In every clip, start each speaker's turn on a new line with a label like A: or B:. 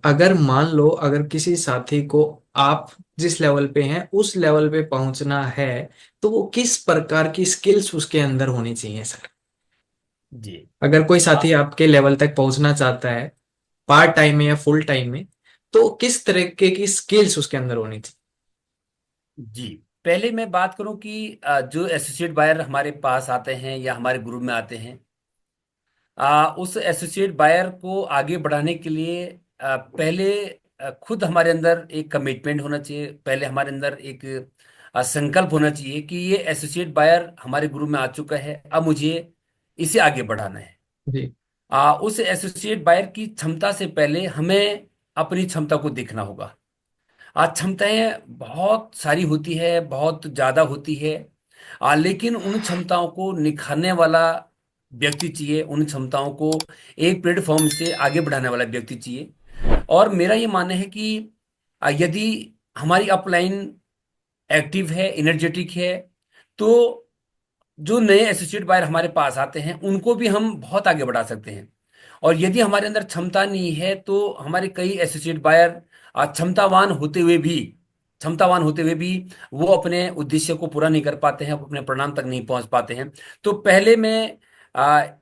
A: अगर मान लो अगर किसी साथी को आप जिस लेवल पे हैं उस लेवल पे पहुंचना है, तो वो किस प्रकार की स्किल्स उसके अंदर होनी चाहिए सर?
B: जी।
A: अगर कोई
B: आ,
A: साथी आपके लेवल तक पहुंचना चाहता है, पार्ट टाइम में या फुल टाइम में, तो किस तरीके की स्किल्स उसके अंदर होनी चाहिए?
B: जी, पहले मैं बात करूं कि जो एसोसिएट बायर हमारे पास आते हैं या हमारे ग्रुप में आते हैं, उस एसोसिएट बायर को आगे बढ़ाने के लिए पहले खुद हमारे अंदर एक कमिटमेंट होना चाहिए। पहले हमारे अंदर एक संकल्प होना चाहिए कि ये एसोसिएट बायर हमारे ग्रुप में आ चुका है, अब मुझे इसे आगे बढ़ाना है।
A: जी।
B: उस एसोसिएट बायर की क्षमता से पहले हमें अपनी क्षमता को देखना होगा। आज क्षमताएं बहुत सारी होती है, बहुत ज्यादा होती है। लेकिन उन क्षमताओं को निखारने वाला व्यक्ति चाहिए, उन क्षमताओं को एक प्लेटफॉर्म से आगे बढ़ाने वाला व्यक्ति चाहिए। और मेरा ये मानना है कि यदि हमारी अपलाइन एक्टिव है, एनर्जेटिक है, तो जो नए एसोसिएट बायर हमारे पास आते हैं उनको भी हम बहुत आगे बढ़ा सकते हैं। और यदि हमारे अंदर क्षमता नहीं है तो हमारे कई एसोसिएट बायर क्षमतावान होते हुए भी क्षमतावान होते हुए भी वो अपने उद्देश्य को पूरा नहीं कर पाते हैं, अपने परिणाम तक नहीं पहुंच पाते हैं। तो पहले मैं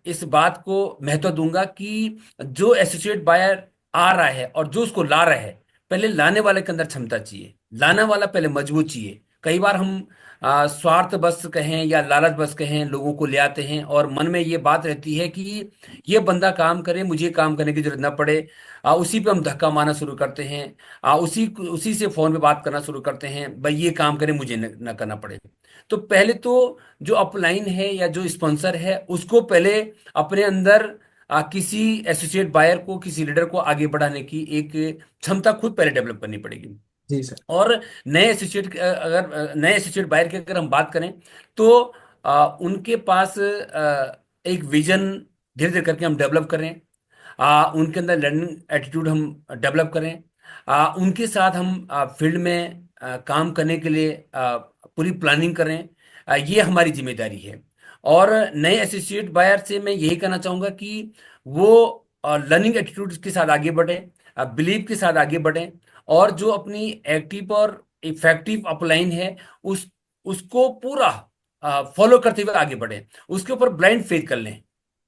B: इस बात को महत्व दूंगा कि जो एसोसिएट बायर आ रहा है और जो उसको ला रहा है, पहले लाने वाले के अंदर क्षमता चाहिए, लाने वाला पहले मजबूत चाहिए। कई बार हम स्वार्थ बस कहें या लालच बस कहें, लोगों को ले आते हैं और मन में ये बात रहती है कि ये बंदा काम करे, मुझे काम करने की जरूरत ना पड़े। उसी पे हम धक्का मारना शुरू करते हैं। उसी उसी से फोन पे बात करना शुरू करते हैं, भाई ये काम करे, मुझे न करना पड़े। तो पहले तो जो अपलाइन है या जो स्पॉन्सर है उसको पहले अपने अंदर किसी एसोसिएट बायर को, किसी लीडर को आगे बढ़ाने की एक क्षमता खुद पहले डेवलप करनी पड़ेगी।
A: जी सर।
B: और नए एसोसिएट बायर की अगर हम बात करें तो उनके पास एक विजन धीरे धीरे करके हम डेवलप करें। उनके अंदर लर्निंग एटीट्यूड हम डेवलप करें। उनके साथ हम फील्ड में काम करने के लिए पूरी प्लानिंग करें। ये हमारी जिम्मेदारी है। और नए एसोसिएट बायर से मैं यही कहना चाहूँगा कि वो लर्निंग एटीट्यूड के साथ आगे बढ़े, बिलीव के साथ आगे बढ़े। और जो अपनी एक्टिव और इफेक्टिव अपलाइन है उस उसको पूरा फॉलो करते हुए आगे बढ़े। उसके ऊपर ब्लाइंड फेथ कर लें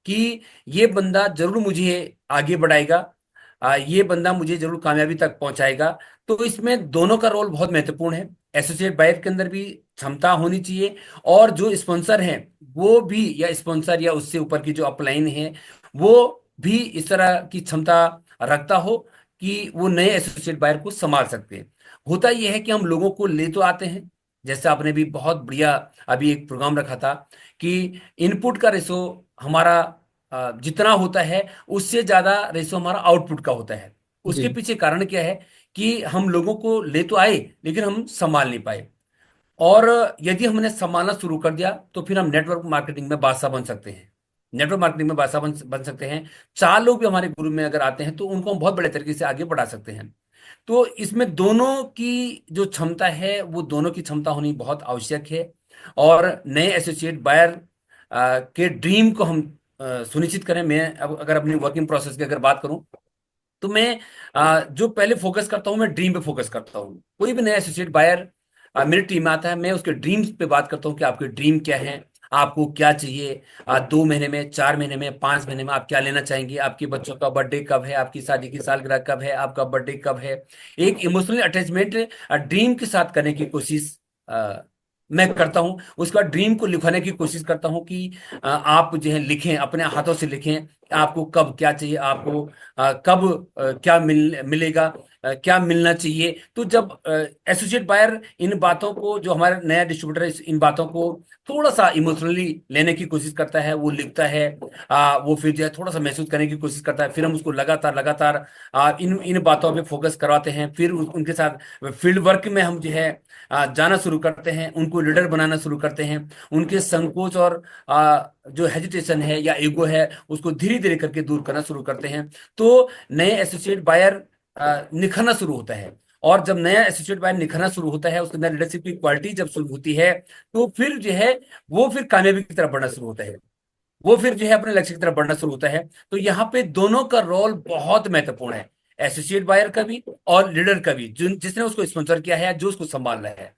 B: कि ये बंदा जरूर मुझे आगे बढ़ाएगा, ये बंदा मुझे जरूर कामयाबी तक पहुंचाएगा। तो इसमें दोनों का रोल बहुत महत्वपूर्ण है। एसोसिएट बायर के अंदर भी क्षमता होनी चाहिए, और जो स्पॉन्सर हैं वो भी, या स्पॉन्सर या उससे ऊपर की जो अपलाइन है वो भी इस तरह की क्षमता रखता हो कि वो नए एसोसिएट बायर को संभाल सकते हैं। होता यह है कि हम लोगों को ले तो आते हैं, जैसे आपने भी बहुत बढ़िया अभी एक प्रोग्राम रखा था कि इनपुट का रेशो हमारा जितना होता है उससे ज्यादा रेशो हमारा आउटपुट का होता है। उसके
A: जी।
B: पीछे कारण क्या है कि हम लोगों को ले तो आए लेकिन हम संभाल नहीं पाए। और यदि हमने संभालना शुरू कर दिया तो फिर हम नेटवर्क मार्केटिंग में बादशाह बन सकते हैं। नेटवर्क मार्केटिंग में बादशाह बन सकते हैं। चार लोग भी हमारे ग्रुप में अगर आते हैं तो उनको हम बहुत बड़े तरीके से आगे बढ़ा सकते हैं। तो इसमें दोनों की जो क्षमता है वो दोनों की क्षमता होनी बहुत आवश्यक है। और नए एसोसिएट बायर के ड्रीम को हम सुनिश्चित करें। मैं अब अगर अपनी वर्किंग प्रोसेस की अगर बात करूं तो मैं जो पहले फोकस करता हूं, मैं ड्रीम पे फोकस करता हूं। कोई भी नया एसोसिएट बायर मेरी टीम में आता है, मैं उसके ड्रीम्स पे बात करता हूं कि आपके ड्रीम क्या है, आपको क्या चाहिए। 2 महीने में, 4 महीने में, 5 महीने में आप क्या लेना चाहेंगे, आपके बच्चों का बर्थडे कब है, आपकी शादी की सालगिरह कब है, आपका बर्थडे कब है। एक इमोशनल अटैचमेंट ड्रीम के साथ करने की कोशिश मैं करता हूं। उसका ड्रीम को लिखवाने की कोशिश करता हूं कि आप जो है लिखें, अपने हाथों से लिखें। आपको कब क्या चाहिए, आपको कब क्या मिलेगा, क्या मिलना चाहिए। तो जब एसोसिएट बायर इन बातों को, जो हमारा नया डिस्ट्रीब्यूटर है, इन बातों को थोड़ा सा इमोशनली लेने की कोशिश करता है, वो लिखता है। वो फिर जो है थोड़ा सा महसूस करने की कोशिश करता है, फिर हम उसको लगातार लगातार इन इन बातों पे फोकस करवाते हैं। फिर उनके साथ फील्ड वर्क में हम जो है जाना शुरू करते हैं, उनको लीडर बनाना शुरू करते हैं। उनके संकोच और जो हेजिटेशन है या ईगो है उसको धीरे धीरे करके दूर करना शुरू करते हैं। तो नए एसोसिएट बायर निखरना शुरू होता है। और जब नया एसोसिएट बायर निखरना शुरू होता है, उसके अंदर लीडरशिप की क्वालिटी जब शुरू होती है, तो फिर जो है वो फिर कामयाबी की तरफ बढ़ना शुरू होता है। वो फिर जो है अपने लक्ष्य की तरफ बढ़ना शुरू होता है। तो यहाँ पे दोनों का रोल बहुत महत्वपूर्ण है। एसोसिएट बायर का भी और लीडर का भी, जिसने उसको स्पॉन्सर किया है या जो उसको संभाल रहा है।